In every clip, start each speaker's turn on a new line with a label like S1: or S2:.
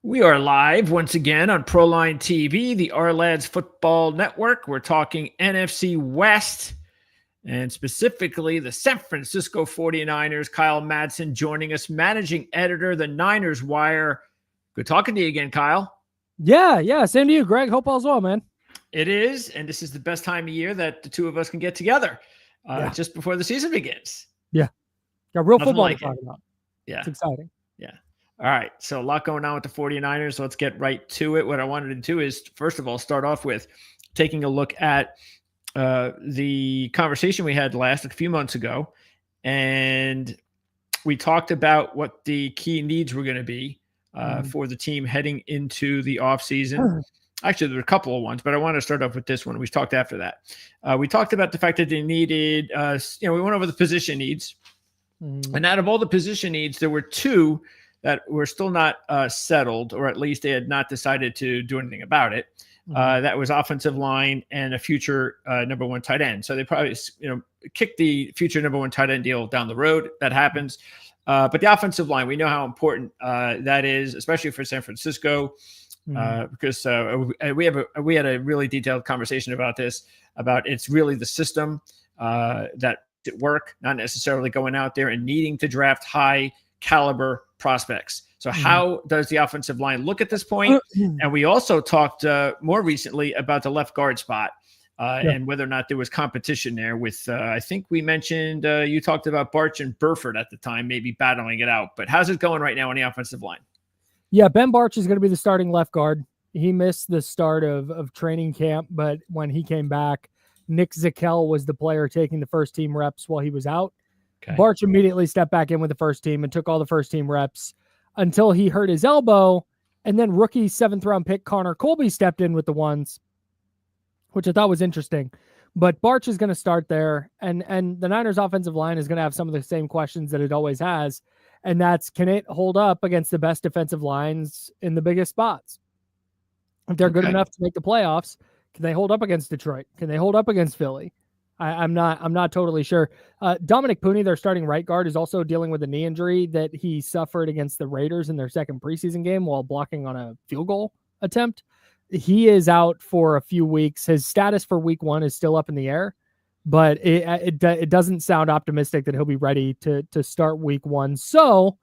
S1: We are live once again on Proline TV, the Our Football Network. We're talking NFC West and specifically the San Francisco 49ers. Kyle Madson joining us, managing editor, the Niners Wire. Good talking to you again, Kyle.
S2: Yeah. Same to you, Greg. Hope all's well, man.
S1: It is, and this is the best time of year that the two of us can get together just before the season begins.
S2: Yeah. Got real
S1: Nothing
S2: football
S1: like
S2: to talk about.
S1: Yeah.
S2: It's exciting.
S1: Yeah. All right. So a lot going on with the 49ers. So let's get right to it. What I wanted to do is, first of all, start off with taking a look at the conversation we had a few months ago. And we talked about what the key needs were going to be for the team heading into the offseason. Actually, there were a couple of ones, but I want to start off with this one. We talked after that. We talked about the fact that they needed, we went over the position needs. And out of all the position needs, there were two that were still not settled, or at least they had not decided to do anything about it. That was offensive line and a future number one tight end. So they probably, kicked the future number one tight end deal down the road. That happens. But the offensive line, we know how important that is, especially for San Francisco, because we had a really detailed conversation about this, about it's really the system that it work, not necessarily going out there and needing to draft high caliber prospects. So how does the offensive line look at this point? And we also talked more recently about the left guard spot and whether or not there was competition there with, I think we mentioned, you talked about Barch and Burford at the time, maybe battling it out. But how's it going right now on the offensive line?
S2: Yeah, Ben Barch is going to be the starting left guard. He missed the start of training camp, but when he came back, Nick Zakelj was the player taking the first team reps while he was out. Okay. Barch immediately stepped back in with the first team and took all the first team reps until he hurt his elbow. And then rookie 7th round pick Connor Colby stepped in with the ones, which I thought was interesting. But Barch is going to start there. And the Niners offensive line is going to have some of the same questions that it always has. And that's, can it hold up against the best defensive lines in the biggest spots? If they're good enough to make the playoffs, can they hold up against Detroit? Can they hold up against Philly? I'm not totally sure. Dominic Pooney, their starting right guard, is also dealing with a knee injury that he suffered against the Raiders in their second preseason game while blocking on a field goal attempt. He is out for a few weeks. His status for week 1 is still up in the air, but it doesn't sound optimistic that he'll be ready to start week 1. So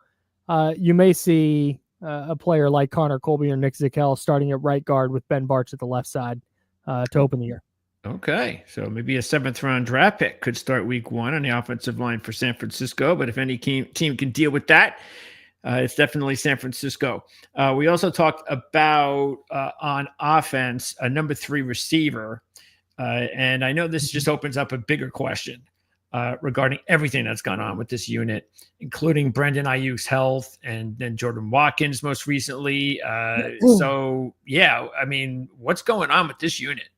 S2: you may see a player like Connor Colby or Nick Zakelj starting at right guard with Ben Barch at the left side to open the year.
S1: Okay, so maybe a 7th round draft pick could start week 1 on the offensive line for San Francisco. But if any team can deal with that, it's definitely San Francisco. We also talked about on offense a number 3 receiver, and I know this just opens up a bigger question regarding everything that's gone on with this unit, including Brandon Ayuk's health and then Jordan Watkins most recently. So yeah, I mean, what's going on with this unit?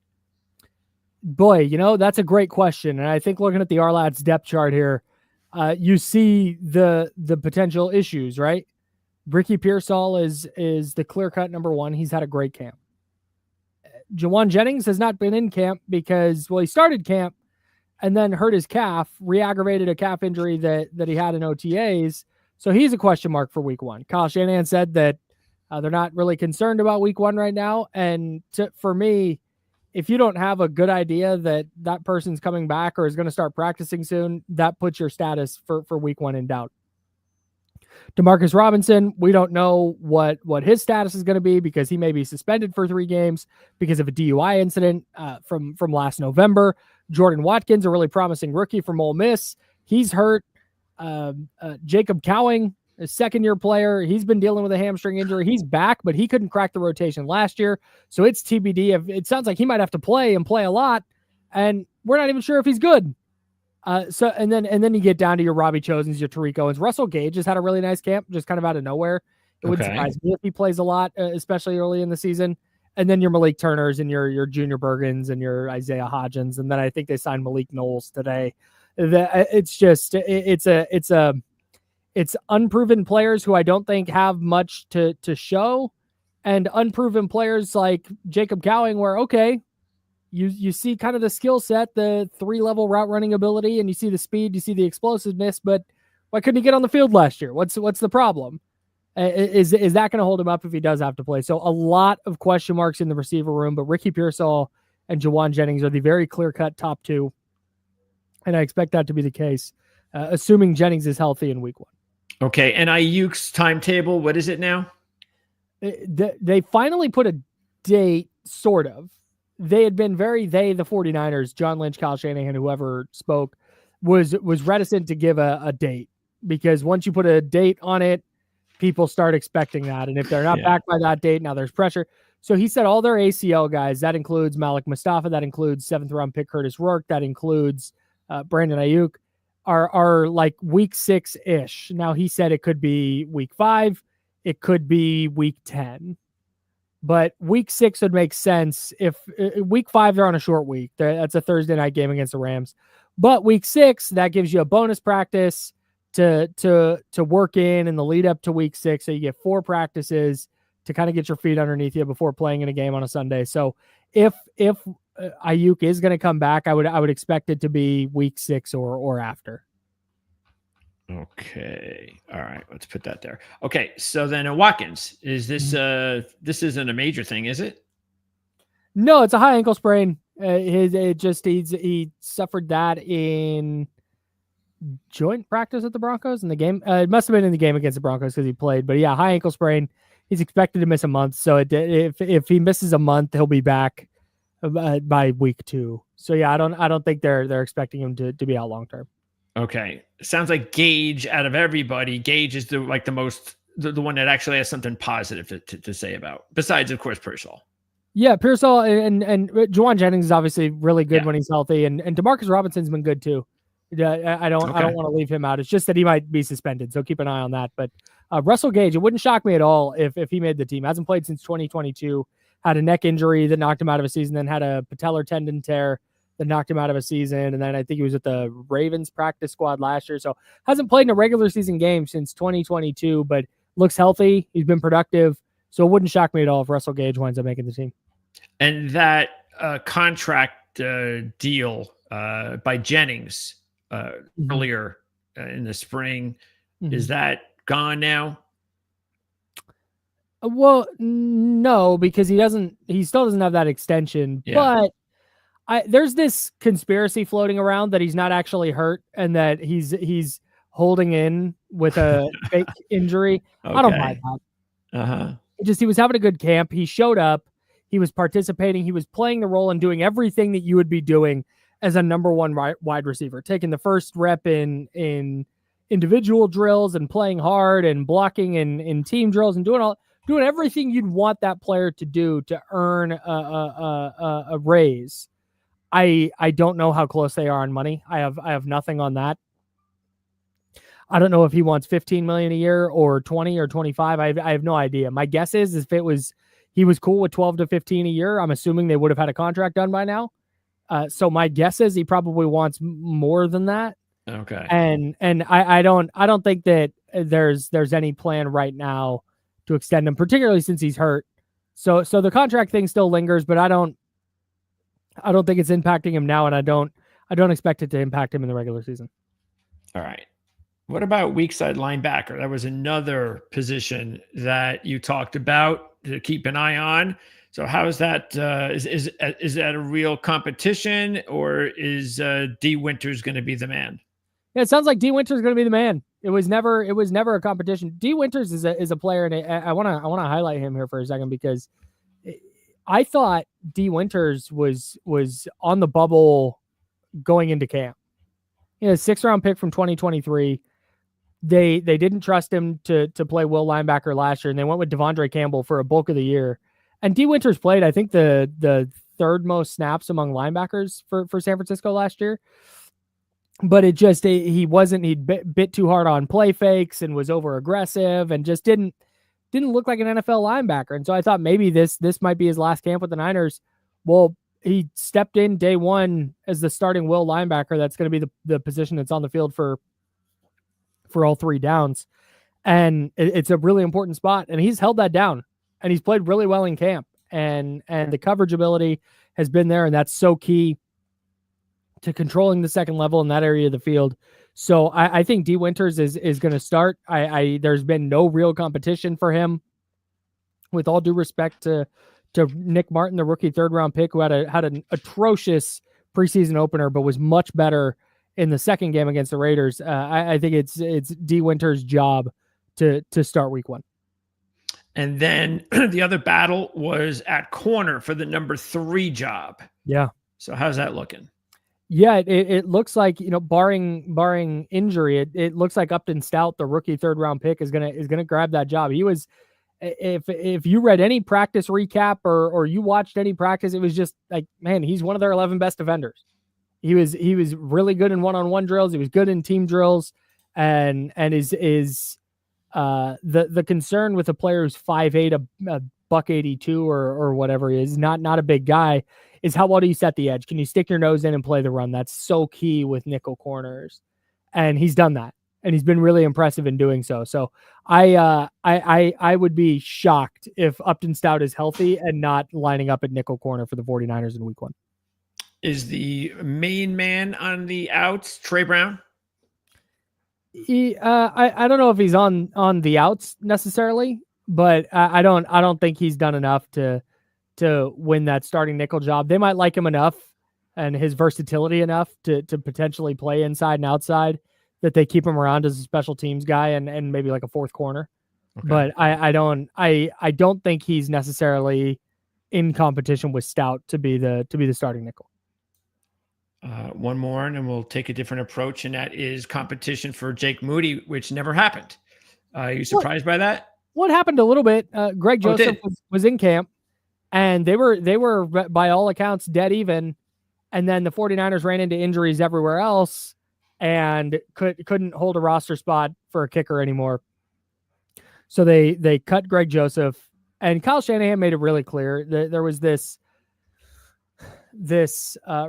S2: Boy, that's a great question. And I think looking at the Ourlads depth chart here, you see the potential issues, right? Ricky Pearsall is the clear-cut number 1. He's had a great camp. Jawan Jennings has not been in camp because, he started camp and then hurt his calf, re-aggravated a calf injury that he had in OTAs. So he's a question mark for week 1. Kyle Shanahan said that they're not really concerned about week 1 right now. And for me, if you don't have a good idea that person's coming back or is going to start practicing soon, that puts your status for week 1 in doubt. Demarcus Robinson, we don't know what his status is going to be because he may be suspended for 3 games because of a DUI incident from last November. Jordan Watkins, a really promising rookie from Ole Miss, he's hurt. Jacob Cowing, a 2nd-year player, he's been dealing with a hamstring injury. He's back, but he couldn't crack the rotation last year. So it's TBD. It sounds like he might have to play a lot, and we're not even sure if he's good. And then you get down to your Robbie Chosens, your Tariq Owens. Russell Gage has had a really nice camp, just kind of out of nowhere. It wouldn't surprise me if he plays a lot, especially early in the season. And then your Malik Turners and your Junior Bergens and your Isaiah Hodgins. And then I think they signed Malik Knowles today. It's unproven players who I don't think have much to show, and unproven players like Jacob Cowing, where, you see kind of the skill set, the 3-level route running ability, and you see the speed, you see the explosiveness, but why couldn't he get on the field last year? What's the problem? Is that going to hold him up if he does have to play? So a lot of question marks in the receiver room, but Ricky Pearsall and Jawan Jennings are the very clear-cut top two, and I expect that to be the case, assuming Jennings is healthy in week 1.
S1: Okay, and Ayuk's timetable, what is it now?
S2: They finally put a date, sort of. They had been the 49ers, John Lynch, Kyle Shanahan, whoever spoke, was reticent to give a date, because once you put a date on it, people start expecting that. And if they're not back by that date, now there's pressure. So he said all their ACL guys, that includes Malik Mustafa, that includes 7th-round pick Curtis Rourke, that includes Brandon Ayuk, are like week 6-ish. Now he said it could be week 5, it could be week 10. But week 6 would make sense. If week 5, they're on a short week. That's a Thursday night game against the Rams. But week 6, that gives you a bonus practice to work in the lead up to week 6. So you get 4 practices to kind of get your feet underneath you before playing in a game on a Sunday. So if Ayuk is going to come back, I would expect it to be week 6 or after.
S1: Okay. All right. Let's put that there. Okay. So then Watkins, is this, this isn't a major thing, is it?
S2: No, it's a high ankle sprain. He suffered that in joint practice at the Broncos in the game. It must have been in the game against the Broncos because he played, but yeah, high ankle sprain. He's expected to miss a month. So if he misses a month, he'll be back by week 2. So yeah, I don't think they're expecting him to be out long term.
S1: Okay. Sounds like Gage, out of everybody, Gage is the one that actually has something positive to say about, besides of course Pearsall.
S2: Yeah, Pearsall and Jawan Jennings is obviously really good when he's healthy, and Demarcus Robinson's been good too. I don't want to leave him out. It's just that he might be suspended, so keep an eye on that. But Russell Gage, it wouldn't shock me at all if he made the team. Hasn't played since 2022. Had a neck injury that knocked him out of a season, then had a patellar tendon tear that knocked him out of a season, and then I think he was at the Ravens practice squad last year. So hasn't played in a regular season game since 2022, but looks healthy. He's been productive, so it wouldn't shock me at all if Russell Gage winds up making the team.
S1: And that contract deal by Jennings earlier in the spring, is that gone now?
S2: Well, no, because he still doesn't have that extension, but there's this conspiracy floating around that he's not actually hurt and that he's holding in with a fake injury. Okay. I don't mind that. He was having a good camp. He showed up. He was participating. He was playing the role and doing everything that you would be doing as a number 1 wide receiver, taking the first rep in individual drills and playing hard and blocking in team drills and doing everything you'd want that player to do to earn a raise. I don't know how close they are on money. I have nothing on that. I don't know if he wants $15 million a year or 20 or 25. I have no idea. My guess is if he was cool with 12 to 15 a year, I'm assuming they would have had a contract done by now. So my guess is he probably wants more than that.
S1: Okay.
S2: And I don't think that there's any plan right now to extend him, particularly since he's hurt. So the contract thing still lingers, but I don't think it's impacting him now, and I don't expect it to impact him in the regular season.
S1: All right. What about weak side linebacker? That was another position that you talked about to keep an eye on. So how is that? Is that a real competition, or is D Winters going to be the man?
S2: Yeah, it sounds like D Winters is going to be the man. It was never a competition. D Winters is a player, and I want to highlight him here for a second because I thought D Winters was on the bubble going into camp. 6th-round pick from 2023. They didn't trust him to play will linebacker last year, and they went with Devondre Campbell for a bulk of the year. And D Winters played, I think, the 3rd most snaps among linebackers for San Francisco last year. But he bit too hard on play fakes and was over aggressive and just didn't look like an NFL linebacker. And so I thought maybe this might be his last camp with the Niners. Well, he stepped in day 1 as the starting will linebacker. That's going to be the position that's on the field for all 3 downs. And it's a really important spot. And he's held that down. And he's played really well in camp. And the coverage ability has been there. And that's so key to controlling the second level in that area of the field. So I think D Winters is going to start. There's been no real competition for him. With all due respect to Nick Martin, the rookie 3rd round pick, who had an atrocious preseason opener, but was much better in the second game against the Raiders. I think it's D Winters' job to start week 1.
S1: And then the other battle was at corner for the number 3 job.
S2: Yeah.
S1: So how's that looking?
S2: Yeah, it looks like, barring injury, it looks like Upton Stout, the rookie 3rd round pick, is gonna grab that job. He was, if you read any practice recap or you watched any practice, it was just like, man, he's one of their 11 best defenders. He was really good in one-on-one drills. He was good in team drills, and is the concern with a player who's 5'8", a buck 82 or whatever he is, not a big guy, is how well do you set the edge? Can you stick your nose in and play the run? That's so key with nickel corners, and he's done that, and he's been really impressive in doing so. So I would be shocked if Upton Stout is healthy and not lining up at nickel corner for the 49ers in week 1.
S1: Is the main man on the outs Trey Brown?
S2: I don't know if he's on the outs necessarily, but I don't think he's done enough to win that starting nickel job. They might like him enough and his versatility enough to potentially play inside and outside that they keep him around as a special teams guy and maybe like a 4th corner. Okay. But I don't think he's necessarily in competition with Stout to be the starting nickel.
S1: One more, and then we'll take a different approach, and that is competition for Jake Moody, which never happened. Are you surprised by that?
S2: What happened a little bit? Greg Joseph was in camp, and they were by all accounts dead even, and then the 49ers ran into injuries everywhere else and couldn't hold a roster spot for a kicker anymore. So they cut Greg Joseph, and Kyle Shanahan made it really clear that there was this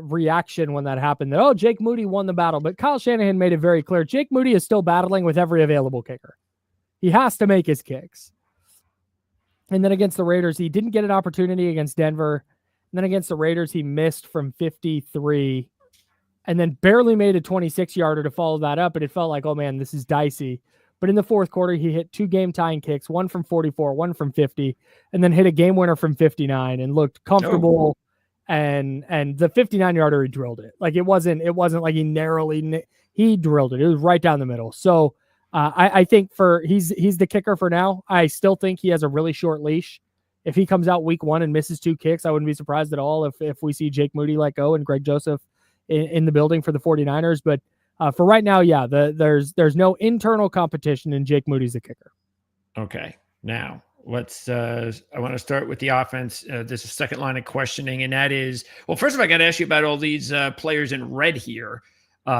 S2: reaction when that happened that, Jake Moody won the battle. But Kyle Shanahan made it very clear Jake Moody is still battling with every available kicker. He has to make his kicks. And then against the Raiders, he didn't get an opportunity against Denver. And then against the Raiders, he missed from 53 and then barely made a 26-yarder to follow that up. And it felt like, oh man, this is dicey. But in the 4th quarter, he hit 2 game-tying kicks, one from 44, one from 50, and then hit a game winner from 59 and looked comfortable. Oh. And the 59-yarder, he drilled it. Like it wasn't like he he drilled it. It was right down the middle. So I think he's the kicker for now. I still think he has a really short leash. If he comes out week 1 and misses 2 kicks, I wouldn't be surprised at all if we see Jake Moody let go and Greg Joseph in the building for the 49ers. But for right now, yeah, there's no internal competition, and Jake Moody's the kicker.
S1: Okay, now let's I want to start with the offense. There's a second line of questioning, and that is, well, first of all, I got to ask you about all these players in red here,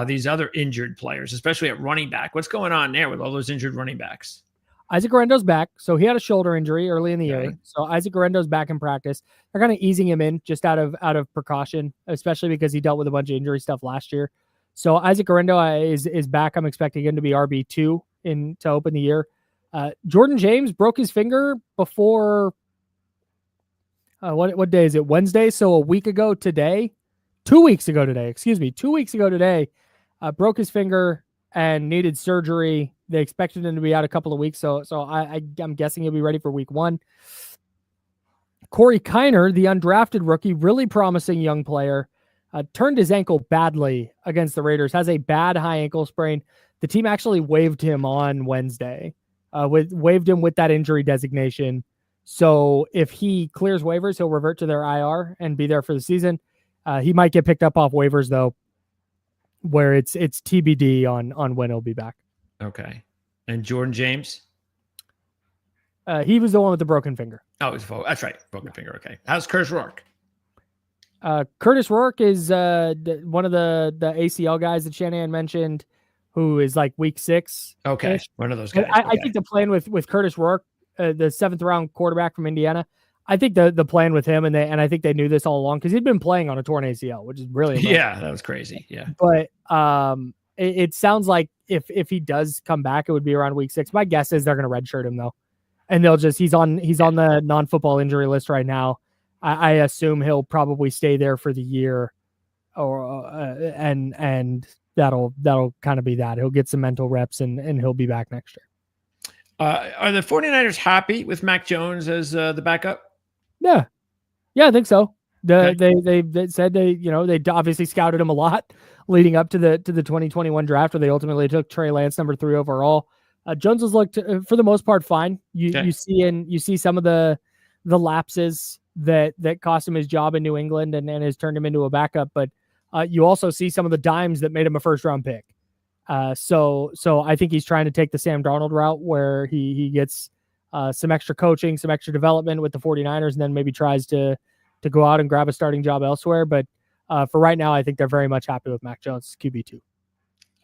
S1: these other injured players, especially at running back. What's going on there with all those injured running backs?
S2: Isaac Guerendo's back. So he had a shoulder injury early in the year. So Isaac Guerendo's back in practice. They're kind of easing him in just out of precaution, especially because he dealt with a bunch of injury stuff last year. So Isaac Guerendo is back. I'm expecting him to be RB2 to open the year. Jordan James broke his finger before what day is it? Wednesday. So a week ago today, 2 weeks ago today, broke his finger and needed surgery. They expected him to be out a couple of weeks. So I'm guessing he'll be ready for week 1. Corey Kiner, the undrafted rookie, really promising young player, turned his ankle badly against the Raiders, has a bad high ankle sprain. The team actually waived him on Wednesday. Waived him with that injury designation. So if he clears waivers, he'll revert to their IR and be there for the season. He might get picked up off waivers though, where it's TBD on when he'll be back.
S1: Okay. And Jordan James?
S2: He was the one with the broken finger.
S1: Oh, that's right. Broken finger. Okay. How's Curtis Rourke?
S2: Curtis Rourke is one of the ACL guys that Shanahan mentioned, who is like week 6.
S1: Okay, one of those guys.
S2: I think the plan with Curtis Rourke, the 7th round quarterback from Indiana, I think the plan with him, and I think they knew this all along because he'd been playing on a torn ACL, which is really impressive.
S1: Yeah, that was crazy. Yeah,
S2: but it sounds like if he does come back, it would be around week 6. My guess is they're going to redshirt him though, and he's on the non-football injury list right now. I assume he'll probably stay there for the year, and that'll kind of be that. He'll get some mental reps and he'll be back next year.
S1: Are the 49ers happy with Mac Jones as the backup?
S2: Yeah, I think so.
S1: Okay.
S2: They said they obviously scouted him a lot leading up to the 2021 draft, where they ultimately took Trey Lance number 3 overall. Jones has looked for the most part fine. You see some of the lapses that cost him his job in New England and has turned him into a backup, but you also see some of the dimes that made him a first round pick. So I think he's trying to take the Sam Darnold route, where he gets some extra coaching, some extra development with the 49ers, and then maybe tries to go out and grab a starting job elsewhere. But for right now, I think they're very much happy with Mac Jones, QB2.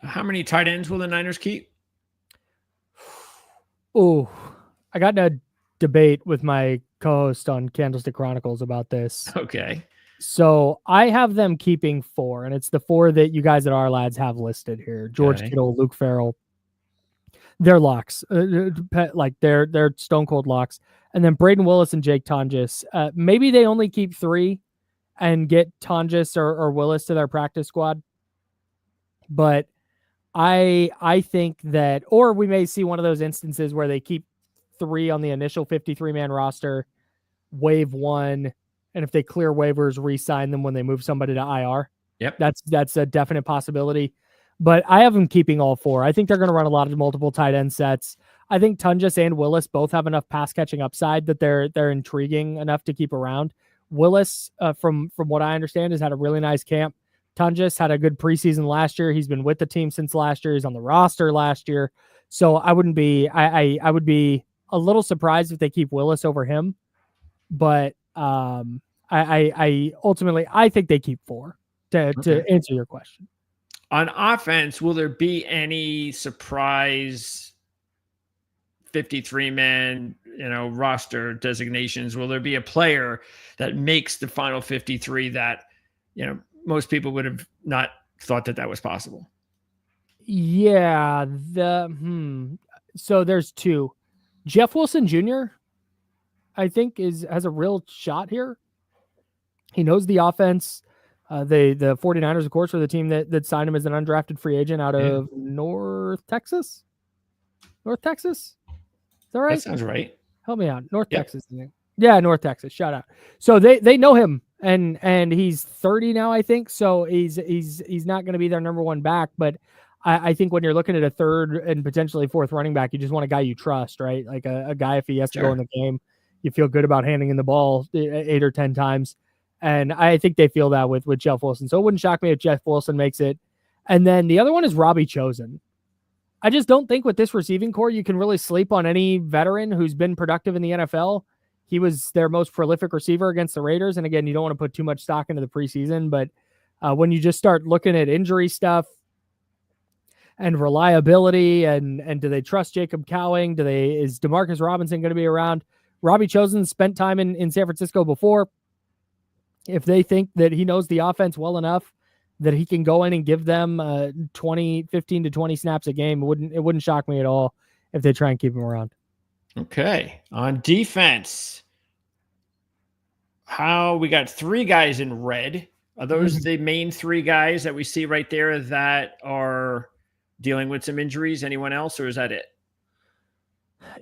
S1: How many tight ends will the Niners keep?
S2: Oh, I got in a debate with my co-host on Candlestick Chronicles about this.
S1: Okay.
S2: So I have them keeping 4, and it's the 4 that you guys at Our Lads have listed here: George Kittle, Luke Farrell. They're locks, like they're stone cold locks. And then Braden Willis and Jake Tonjes. Maybe they only keep 3 and get Tonjes or Willis to their practice squad. But I think that, or we may see one of those instances where they keep 3 on the initial 53-man roster, waive 1, and if they clear waivers, re-sign them when they move somebody to IR.
S1: Yep.
S2: That's a definite possibility. But I have them keeping all 4. I think they're going to run a lot of multiple tight end sets. I think Tonjes and Willis both have enough pass catching upside that they're intriguing enough to keep around. Willis, from what I understand, has had a really nice camp. Tonjes had a good preseason last year. He's been with the team since last year. He's on the roster last year. So I would be a little surprised if they keep Willis over him. But I ultimately think they keep 4 to answer your question.
S1: On offense, will there be any surprise 53-man, roster designations? Will there be a player that makes the final 53 that, most people would have not thought that was possible?
S2: Yeah. So there's 2. Jeff Wilson Jr., I think has a real shot here. He knows the offense. The 49ers, of course, are the team that signed him as an undrafted free agent out of North Texas. North Texas? Is that right?
S1: That sounds right.
S2: Help me out. North Texas. Yeah, North Texas. Shout out. So they know him, and he's 30 now, I think. So he's not going to be their number 1 back, but I think when you're looking at a 3rd and potentially 4th running back, you just want a guy you trust, right? Like a guy, if he has to go in the game, you feel good about handing in the ball 8 or 10 times. And I think they feel that with Jeff Wilson. So it wouldn't shock me if Jeff Wilson makes it. And then the other one is Robbie Chosen. I just don't think with this receiving core, you can really sleep on any veteran who's been productive in the NFL. He was their most prolific receiver against the Raiders. And again, you don't want to put too much stock into the preseason, but when you just start looking at injury stuff and reliability and do they trust Jacob Cowing? Is Demarcus Robinson going to be around? Robbie Chosen spent time in San Francisco before. If they think that he knows the offense well enough that he can go in and give them 15 to 20 snaps a game, it wouldn't shock me at all if they try and keep him around.
S1: Okay. On defense, we got 3 guys in red. Are those the main 3 guys that we see right there that are dealing with some injuries? Anyone else, or is that it?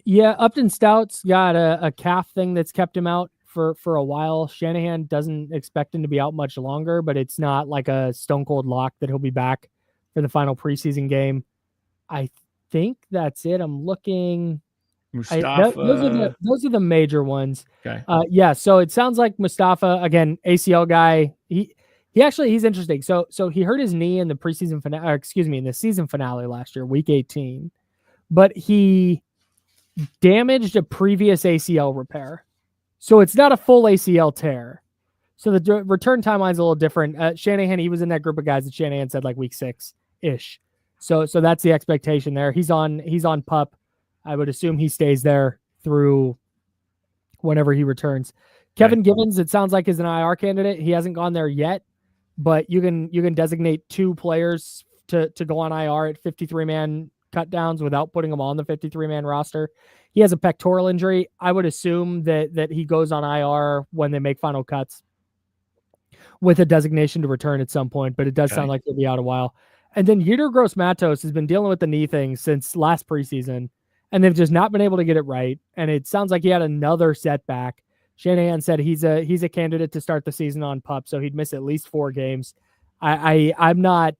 S2: Yeah, Upton Stout's got a calf thing that's kept him out for a while. Shanahan doesn't expect him to be out much longer, but it's not like a stone cold lock that he'll be back for the final preseason game. I think that's it. I'm looking.
S1: Mustafa.
S2: Those are the major ones.
S1: Okay.
S2: Yeah. So it sounds like Mustafa, again, ACL guy. He's interesting. So he hurt his knee in the preseason finale, in the season finale last year, week 18, but he damaged a previous ACL repair. So it's not a full ACL tear. So the return timeline's a little different. Shanahan, he was in that group of guys that Shanahan said like week 6-ish. So that's the expectation there. He's on PUP. I would assume he stays there through whenever he returns. Kevin Givens, it sounds like, is an IR candidate. He hasn't gone there yet, but you can designate 2 players to go on IR at 53-man cut downs without putting them on the 53-man roster. He has a pectoral injury. I would assume that he goes on IR when they make final cuts with a designation to return at some point, but it does sound like he'll be out a while. And then Yetur Gross-Matos has been dealing with the knee thing since last preseason, and they've just not been able to get it right. And it sounds like he had another setback. Shanahan said he's a candidate to start the season on PUP, so he'd miss at least 4 games. I'm not.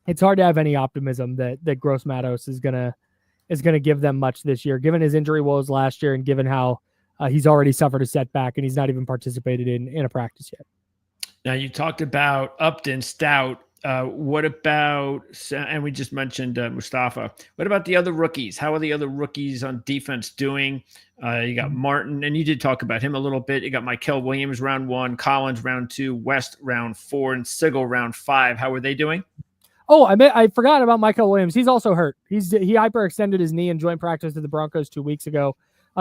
S2: It's hard to have any optimism that Gross-Matos is gonna give them much this year, given his injury woes last year and given how he's already suffered a setback and he's not even participated in a practice yet.
S1: Now you talked about Upton, Stout. What about, and we just mentioned Mustafa. What about the other rookies? How are the other rookies on defense doing? You got Martin, and you did talk about him a little bit. You got Michael Williams round 1, Collins round 2, West round 4, and Sigel round 5. How are they doing?
S2: Oh, I forgot about Michael Williams. He's also hurt. He hyperextended his knee in joint practice to the Broncos 2 weeks ago.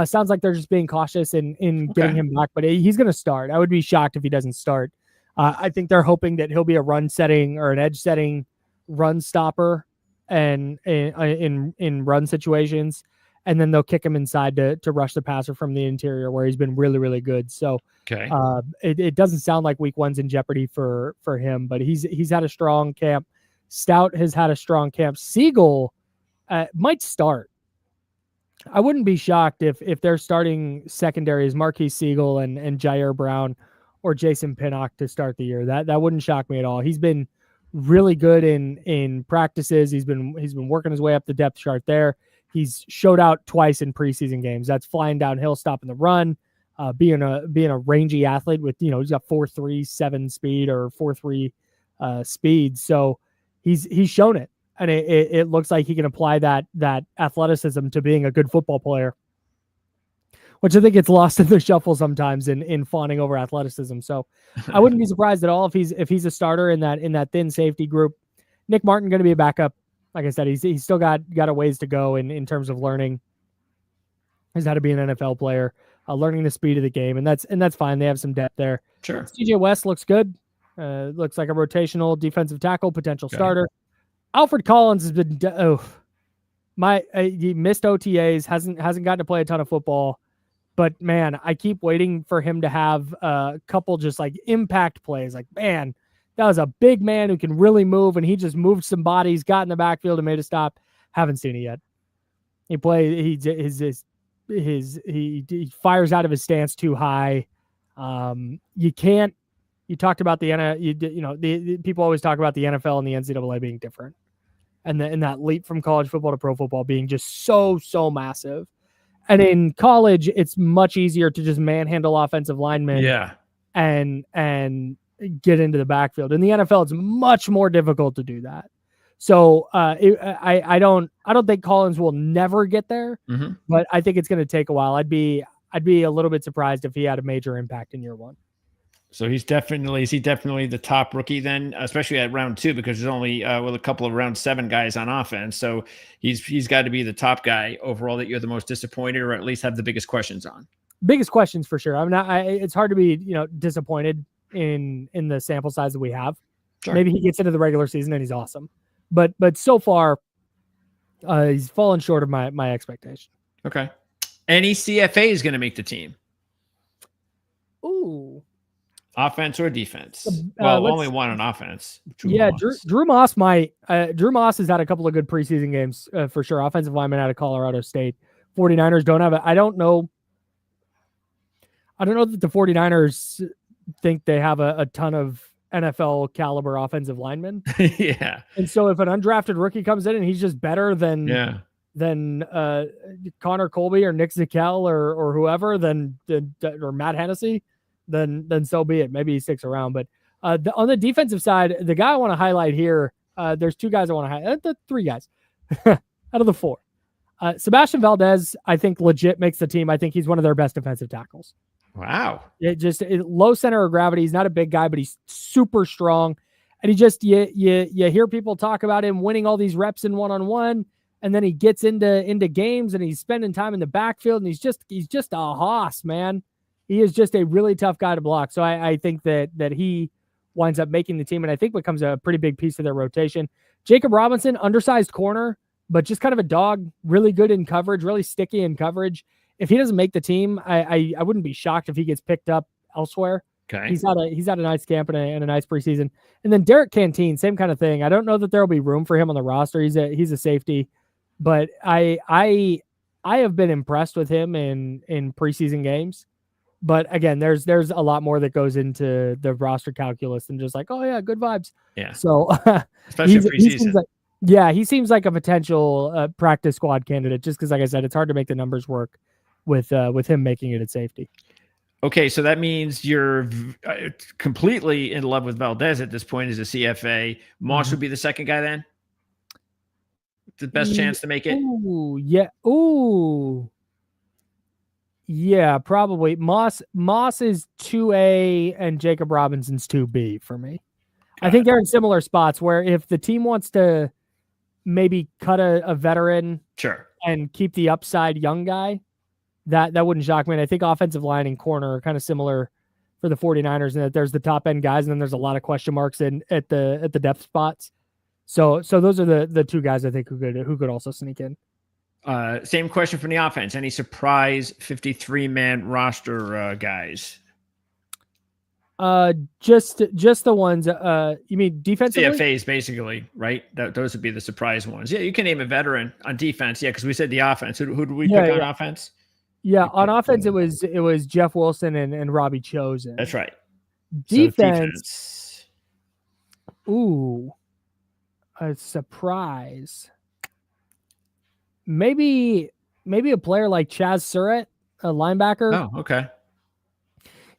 S2: Sounds like they're just being cautious in getting him back, but he's going to start. I would be shocked if he doesn't start. I think they're hoping that he'll be a run setting or an edge setting run stopper and in run situations. And then they'll kick him inside to rush the passer from the interior where he's been really, really good. So it doesn't sound like week 1's in jeopardy for him, but he's had a strong camp. Stout has had a strong camp. Sigel might start. I wouldn't be shocked if they're starting secondary as Marquise Sigel and Jair Brown or Jason Pinnock to start the year. That wouldn't shock me at all. He's been really good in practices. He's been working his way up the depth chart there. He's showed out twice in preseason games. That's flying downhill, stopping the run, being a rangy athlete with, he's got 4.37 speed or 4.3 speed. So he's shown it. And it looks like he can apply that athleticism to being a good football player, which I think gets lost in the shuffle sometimes in fawning over athleticism. So I wouldn't be surprised at all if he's a starter in that thin safety group. Nick Martin going to be a backup. Like I said, he's still got a ways to go in terms of learning. He's how to be an NFL player, learning the speed of the game, and that's fine. They have some depth there.
S1: Sure.
S2: CJ West looks good. Looks like a rotational defensive tackle, potential starter. Alfred Collins has been he missed OTAs, hasn't gotten to play a ton of football, but man, I keep waiting for him to have a couple just like impact plays. Like, man, that was a big man who can really move, and he just moved some bodies, got in the backfield and made a stop. Haven't seen it yet. He fires out of his stance too high. You talked about the people always talk about the NFL and the NCAA being different, and that leap from college football to pro football being just so massive. And in college, it's much easier to just manhandle offensive linemen, and get into the backfield. In the NFL, it's much more difficult to do that. So I don't think Collins will never get there, but I think it's going to take a while. I'd be a little bit surprised if he had a major impact in year 1.
S1: So is he definitely the top rookie then, especially at round 2, because there's only a couple of round 7 guys on offense. So he's got to be the top guy overall that you're the most disappointed, or at least have the biggest questions on. Biggest questions for sure.
S2: It's hard to be disappointed in the sample size that we have.
S1: Sure.
S2: Maybe he gets into the regular season and he's awesome, but so far he's fallen short of my expectation.
S1: Okay. Any CFA is going to make the team?
S2: Ooh.
S1: Offense or defense? Only one on offense.
S2: Drew Moss might. Drew Moss has had a couple of good preseason games for sure. Offensive lineman out of Colorado State. 49ers don't have it. I don't know that the 49ers think they have a ton of NFL caliber offensive linemen.
S1: Yeah.
S2: And so if an undrafted rookie comes in and he's just better than Connor Colby or Nick Zakel or whoever, or Matt Hennessy, then so be it. Maybe he sticks around. But on the defensive side, the guy I want to highlight here, there's 2 guys I want to highlight. 3 guys out of the 4. Sebastian Valdez, I think legit makes the team. I think he's one of their best defensive tackles.
S1: Wow.
S2: Low center of gravity. He's not a big guy, but he's super strong. And you hear people talk about him winning all these reps in one-on-one, and then he gets into games and he's spending time in the backfield, and he's just a hoss, man. He is just a really tough guy to block. So I think that he winds up making the team, and I think becomes a pretty big piece of their rotation. Jacob Robinson, undersized corner, but just kind of a dog, really good in coverage, really sticky in coverage. If he doesn't make the team, I wouldn't be shocked if he gets picked up elsewhere.
S1: Okay.
S2: He's had a nice camp and a nice preseason. And then Derek Canteen, same kind of thing. I don't know that there will be room for him on the roster. He's a safety, but I have been impressed with him in preseason games. But again, there's a lot more that goes into the roster calculus than just like, oh yeah, good vibes.
S1: Yeah.
S2: So
S1: especially preseason.
S2: He seems like a potential practice squad candidate just because, like I said, it's hard to make the numbers work with him making it at safety.
S1: Okay, so that means you're completely in love with Valdez at this point as a CFA. Moss would be the second guy then? The best chance to make it?
S2: Ooh, yeah. Ooh. Yeah, probably. Moss is 2A and Jacob Robinson's 2B for me. I think they're in similar spots where if the team wants to maybe cut a veteran and keep the upside young guy, that wouldn't shock me. And I think offensive line and corner are kind of similar for the 49ers in that there's the top end guys and then there's a lot of question marks at the depth spots. So those are the two guys I think who could also sneak in.
S1: Same question from the offense. Any surprise 53-man roster guys?
S2: Just the ones. You mean defensively?
S1: CFAs, basically, right? Those would be the surprise ones. Yeah, you can name a veteran on defense. Yeah, because we said the offense. Who do we pick on offense?
S2: Yeah, on offense it was Jeff Wilson and Robbie Chosen.
S1: That's right.
S2: Defense. Ooh, a surprise. Maybe a player like Chaz Surratt, a linebacker.
S1: Oh, okay.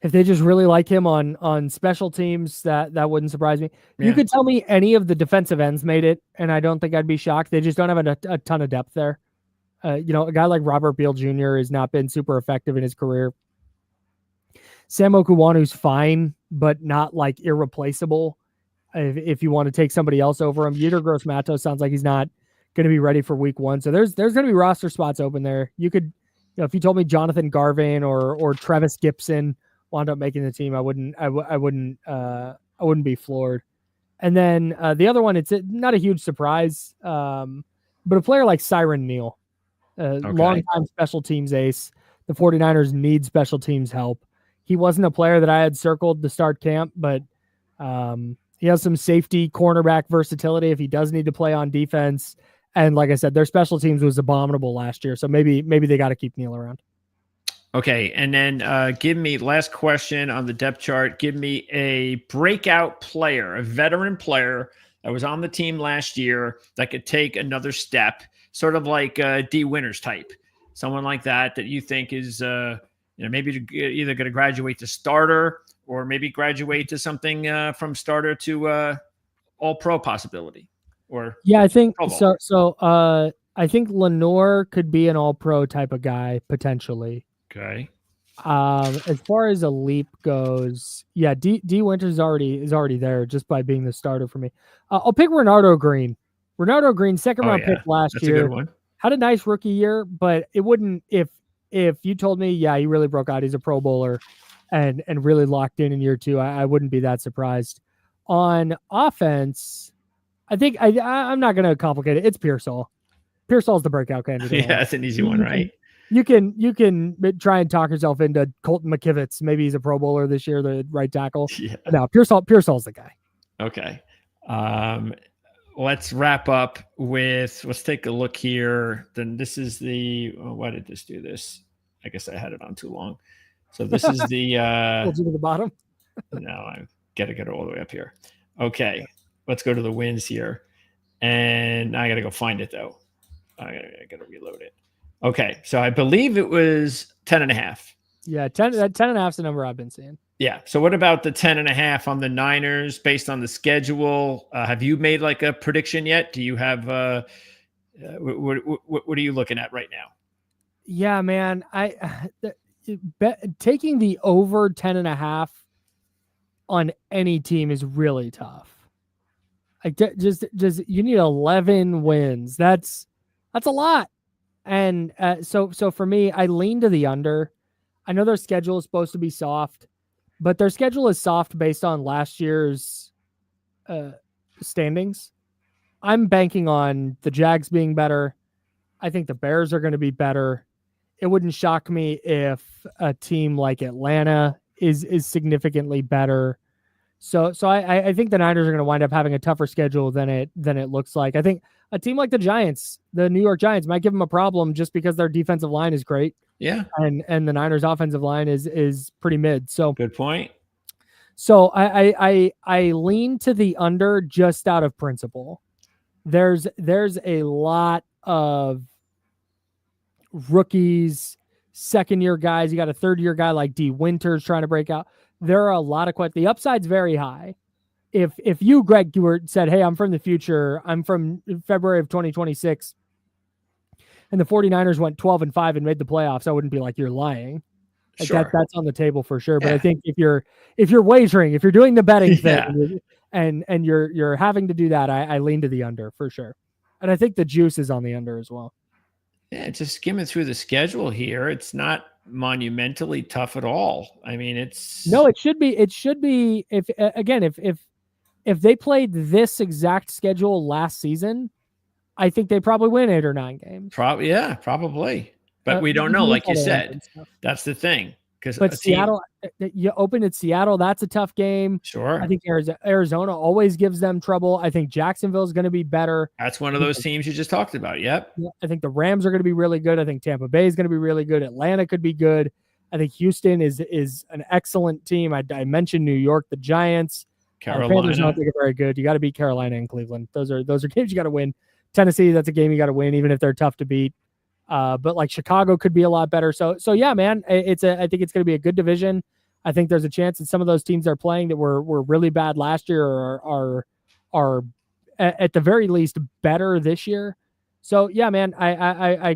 S2: If they just really like him on special teams, that wouldn't surprise me. Yeah. You could tell me any of the defensive ends made it, and I don't think I'd be shocked. They just don't have a ton of depth there. A guy like Robert Beal Jr. has not been super effective in his career. Sam Okuwanu's fine, but not like irreplaceable. If you want to take somebody else over him, Yetur Gross-Matos sounds like he's not going to be ready for week 1. So there's going to be roster spots open there. You could, if you told me Jonathan Garvin or Travis Gibson wound up making the team, I wouldn't be floored. And then the other one, it's not a huge surprise, but a player like Siren Neal, longtime special teams ace. The 49ers need special teams help. He wasn't a player that I had circled to start camp, but he has some safety cornerback versatility if he does need to play on defense. And like I said, their special teams was abominable last year. So maybe they got to keep Neal around.
S1: Okay. And then give me, last question on the depth chart, give me a breakout player, a veteran player that was on the team last year that could take another step, sort of like D Winters type, someone like that you think is, maybe either going to graduate to starter or maybe graduate to something from starter to all pro possibility. Or
S2: I think so. So I think Lenore could be an all pro type of guy potentially.
S1: Okay.
S2: As far as a leap goes, D Winters is already there just by being the starter for me. I'll pick Renardo Green. Renardo Green, second round pick last year.
S1: That's a good one.
S2: Had a nice rookie year, but it wouldn't if you told me, he really broke out. He's a Pro Bowler and really locked in year 2. I wouldn't be that surprised. On offense, I think I'm not going to complicate it. It's Pearsall. Pearsall's the breakout candidate.
S1: Yeah, that's an easy one, right?
S2: You can try and talk yourself into Colton McKivitz. Maybe he's a Pro Bowler this year, the right tackle. Yeah. No, Pearsall's the guy.
S1: Okay. Let's wrap up with, let's take a look here. Then this is why did this do this? I guess I had it on too long. So this is the
S2: pulled you to the bottom.
S1: No, I gotta get it all the way up here. Okay. Let's go to the wins here. And I got to go find it, though. I got to reload it. Okay. So I believe it was 10.5.
S2: Yeah, 10.5 is the number I've been seeing.
S1: Yeah. So what about the 10.5 on the Niners based on the schedule? Have you made like a prediction yet? Do you have what are you looking at right now?
S2: Yeah, man. Taking the over 10.5 on any team is really tough. Like just you need 11 wins. That's a lot. And so for me, I lean to the under. I know their schedule is supposed to be soft, but their schedule is soft based on last year's standings. I'm banking on the Jags being better. I think the Bears are going to be better. It wouldn't shock me if a team like Atlanta is significantly better. So I think the Niners are going to wind up having a tougher schedule than it looks like. I think a team like the Giants, the New York Giants, might give them a problem just because their defensive line is great.
S1: Yeah.
S2: And the Niners offensive line is pretty mid. So
S1: good point.
S2: So I lean to the under just out of principle. There's a lot of rookies, second-year guys. You got a third-year guy like D. Winters trying to break out. There are a lot of questions. The upside's very high. If you, Greg, said, hey, I'm from the future, I'm from February of 2026, and the 49ers went 12-5 and made the playoffs, I wouldn't be like, you're lying. Like
S1: sure.
S2: That's on the table for sure. But I think if you're wagering, if you're doing the betting thing and you're having to do that, I lean to the under for sure. And I think the juice is on the under as well.
S1: Yeah, just skimming through the schedule here, it's not monumentally tough at all. I mean, it should be if they played this exact schedule last season, I think they probably win 8 or 9 games. Probably. But we don't know, like you said. That's the thing.
S2: But Seattle, you open at Seattle, that's a tough game.
S1: Sure.
S2: I think Arizona always gives them trouble. I think Jacksonville is going to be better.
S1: That's one of those teams you just talked about. Yep.
S2: I think the Rams are going to be really good. I think Tampa Bay is going to be really good. Atlanta could be good. I think Houston is an excellent team. I mentioned New York, the Giants.
S1: Carolina.
S2: Panthers don't think are very good. You got to beat Carolina and Cleveland. Those are games you got to win. Tennessee, that's a game you got to win, even if they're tough to beat. But like Chicago could be a lot better. So yeah, man, I think it's going to be a good division. I think there's a chance that some of those teams they're playing that were really bad last year are at the very least better this year. So yeah, man, I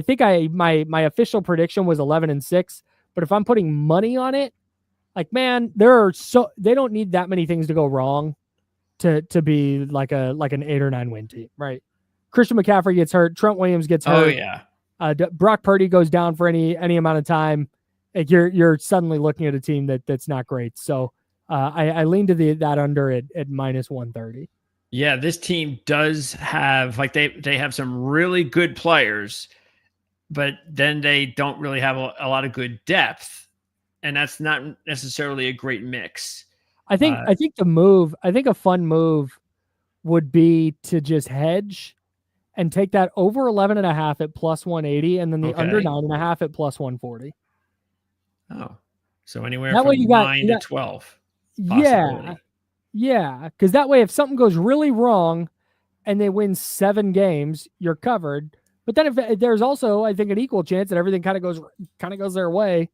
S2: think my official prediction was 11-6, but if I'm putting money on it, like, man, they don't need that many things to go wrong to be like an 8 or 9 win team, right? Christian McCaffrey gets hurt. Trent Williams gets hurt.
S1: Oh yeah.
S2: Brock Purdy goes down for any amount of time. Like you're suddenly looking at a team that's not great. So I lean to that under at -130.
S1: Yeah, this team does have they have some really good players, but then they don't really have a lot of good depth, and that's not necessarily a great mix.
S2: I think a fun move would be to just hedge and take that over 11.5 at +180, and then the under 9.5 at +140.
S1: Oh, so anywhere from 9 to 12.
S2: Yeah, because that way, if something goes really wrong and they win 7 games, you're covered. But then if there's also, I think, an equal chance that everything kind of goes their way,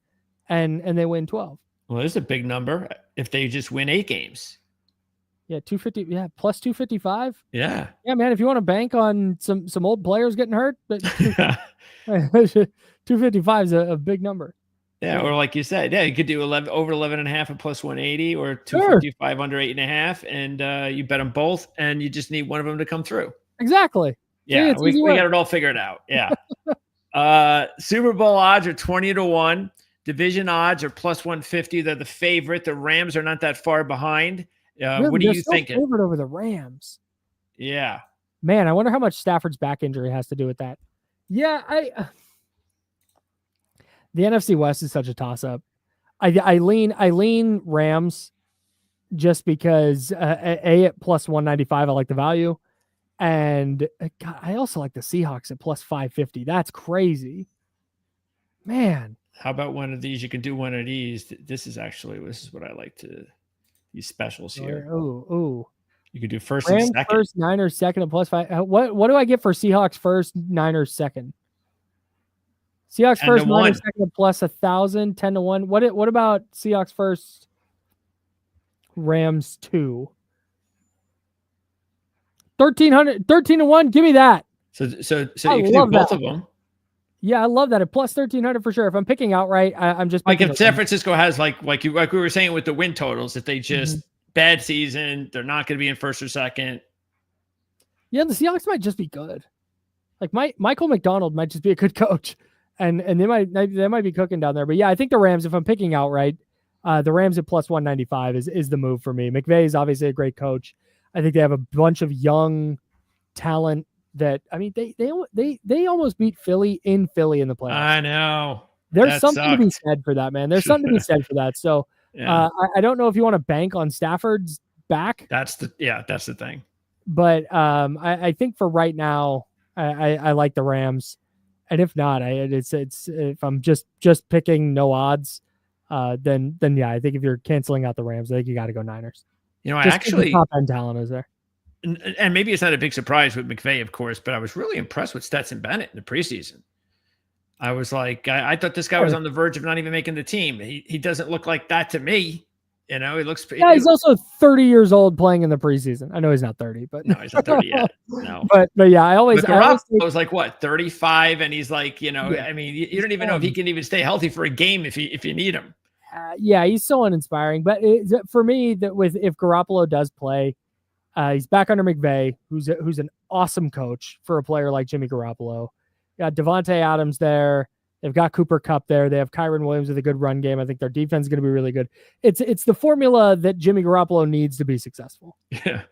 S2: and they win 12.
S1: Well, there's a big number if they just win 8 games.
S2: Yeah, 250. Yeah, plus 255.
S1: Yeah,
S2: man. If you want to bank on some old players getting hurt, but 255 is a big number.
S1: Yeah, or like you said, you could do over 11.5 at +180, or 255 under 8.5, and you bet them both, and you just need one of them to come through.
S2: Exactly.
S1: Yeah, we got it all figured out. Yeah. Super Bowl odds are 20-1. Division odds are +150. They're the favorite. The Rams are not that far behind.
S2: Really,
S1: what are you thinking?
S2: Favorite over the Rams.
S1: Yeah,
S2: man, I wonder how much Stafford's back injury has to do with that. Yeah, the NFC West is such a toss-up. I lean Rams just because at +195 I like the value, and God, I also like the Seahawks at +550. That's crazy, man.
S1: How about one of these? You can do one of these. This is what I like to. These specials here.
S2: Oh.
S1: You could do first
S2: Rams
S1: and second.
S2: First, Niners second at +5. What do I get for Seahawks first, Niners second? Seahawks first, Niners second at +1,000, 10-1. What about Seahawks first, Rams 2? 1,300, 13-1. Give me that.
S1: So you can do both of them.
S2: Yeah, I love that. At +1,300 for sure. If I'm picking outright, I'm just
S1: like if San Francisco has like we were saying with the win totals, if they just bad season, they're not going to be in first or second.
S2: Yeah, the Seahawks might just be good. Like Michael McDonald might just be a good coach, and they might be cooking down there. But yeah, I think the Rams. If I'm picking outright, the Rams at +195 is the move for me. McVay is obviously a great coach. I think they have a bunch of young talent. That I mean, they almost beat Philly in the playoffs.
S1: I know.
S2: There's something to be said for that, man. There's something to be said for that. So
S1: Yeah.
S2: I don't know if you want to bank on Stafford's back.
S1: That's the thing.
S2: But I think for right now, I like the Rams. And if not, it's if I'm just picking no odds, then yeah, I think if you're canceling out the Rams, I think you got to go Niners.
S1: I
S2: Just
S1: actually,
S2: top end talent is there.
S1: and maybe it's not a big surprise with McVay, of course, but I was really impressed with Stetson Bennett in the preseason. I was like, I thought this guy was on the verge of not even making the team. He doesn't look like that to me. He looks.
S2: Yeah, he's also 30 years old playing in the preseason. I know he's not 30, but
S1: no, he's not 30 yet. No,
S2: but yeah, I always
S1: was like what 35, and he's like,
S2: Yeah.
S1: I mean, you don't even know if he can even stay healthy for a game if you need him.
S2: Yeah, he's so uninspiring. But for me, that if Garoppolo does play, he's back under McVay, who's an awesome coach for a player like Jimmy Garoppolo. Got Devontae Adams there. They've got Cooper Kupp there. They have Kyron Williams with a good run game. I think their defense is going to be really good. It's the formula that Jimmy Garoppolo needs to be successful.
S1: Yeah.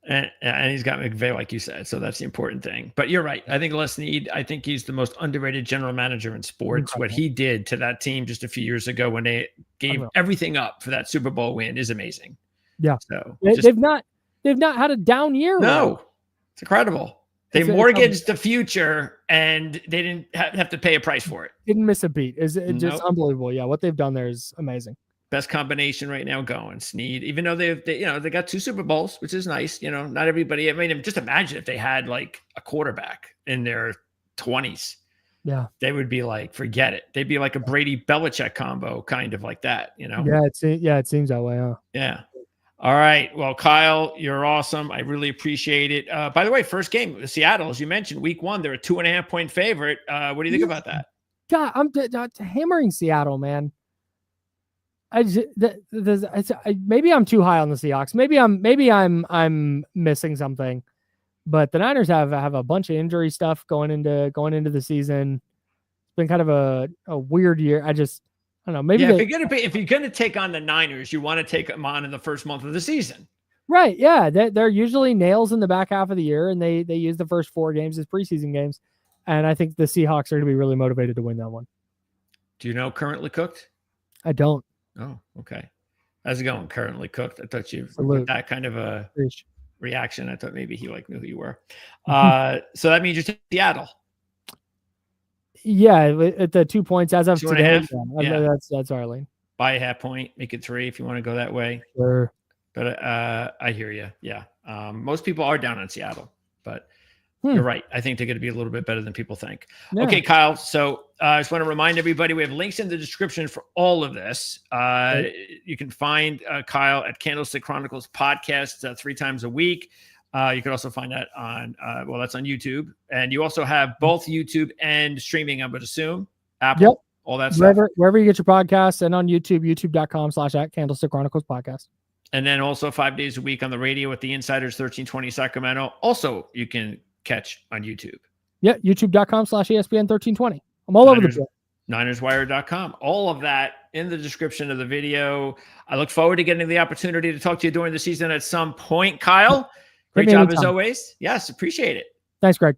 S1: And he's got McVay, like you said. So that's the important thing. But you're right. I think Les Snead, I think he's the most underrated general manager in sports. Incredible. What he did to that team just a few years ago when they gave everything up for that Super Bowl win is amazing.
S2: Yeah.
S1: So
S2: they've not had a down year.
S1: No,
S2: right?
S1: It's incredible. They mortgaged the future, and they didn't have to pay a price for it.
S2: Didn't miss a beat. It's just unbelievable. Yeah, what they've done there is amazing.
S1: Best combination right now going. Snead, even though they got 2 Super Bowls, which is nice. Not everybody. I mean, just imagine if they had like a quarterback in their 20s.
S2: Yeah,
S1: they would be like, forget it. They'd be like a Brady Belichick combo, kind of like that.
S2: Yeah, it seems that way. Huh?
S1: Yeah. All right. Well, Kyle, you're awesome. I really appreciate it. By the way, first game, Seattle, as you mentioned, week 1, they're a 2.5-point favorite. What do you think about that?
S2: God, I'm hammering Seattle, man. Maybe I'm too high on the Seahawks. Maybe I'm missing something. But the Niners have a bunch of injury stuff going into the season. It's been kind of a weird year. I don't know. Maybe
S1: if you're gonna take on the Niners, you want to take them on in the first month of the season,
S2: right? Yeah, they're usually nails in the back half of the year, and they use the first 4 games as preseason games. And I think the Seahawks are going to be really motivated to win that one.
S1: Do you know Currently Cooked?
S2: I don't.
S1: Oh, okay. How's it going? Currently Cooked. I thought you with that kind of a reaction. I thought maybe he knew who you were. So that means you're Seattle.
S2: Yeah, at the 2 points as of
S1: 2.5.
S2: Yeah. That's our lane.
S1: Buy a half point, make it 3 if you want to go that way.
S2: Sure.
S1: But I hear you. Yeah. Most people are down in Seattle, but you're right. I think they're going to be a little bit better than people think. Yeah. Okay, Kyle. So I just want to remind everybody, we have links in the description for all of this. You can find Kyle at Candlestick Chronicles podcast 3 times a week. You can also find that on, that's on YouTube. And you also have both YouTube and streaming, I would assume. Apple, all that stuff.
S2: Wherever you get your podcasts, and on YouTube, youtube.com/@Candlestick Chronicles podcast.
S1: And then also 5 days a week on the radio with the Insiders 1320 Sacramento. Also, you can catch on YouTube.
S2: Yeah, youtube.com/ESPN 1320. I'm all over the place.
S1: NinersWire.com. All of that in the description of the video. I look forward to getting the opportunity to talk to you during the season at some point, Kyle. Great job as always. Yes, appreciate it.
S2: Thanks, Greg.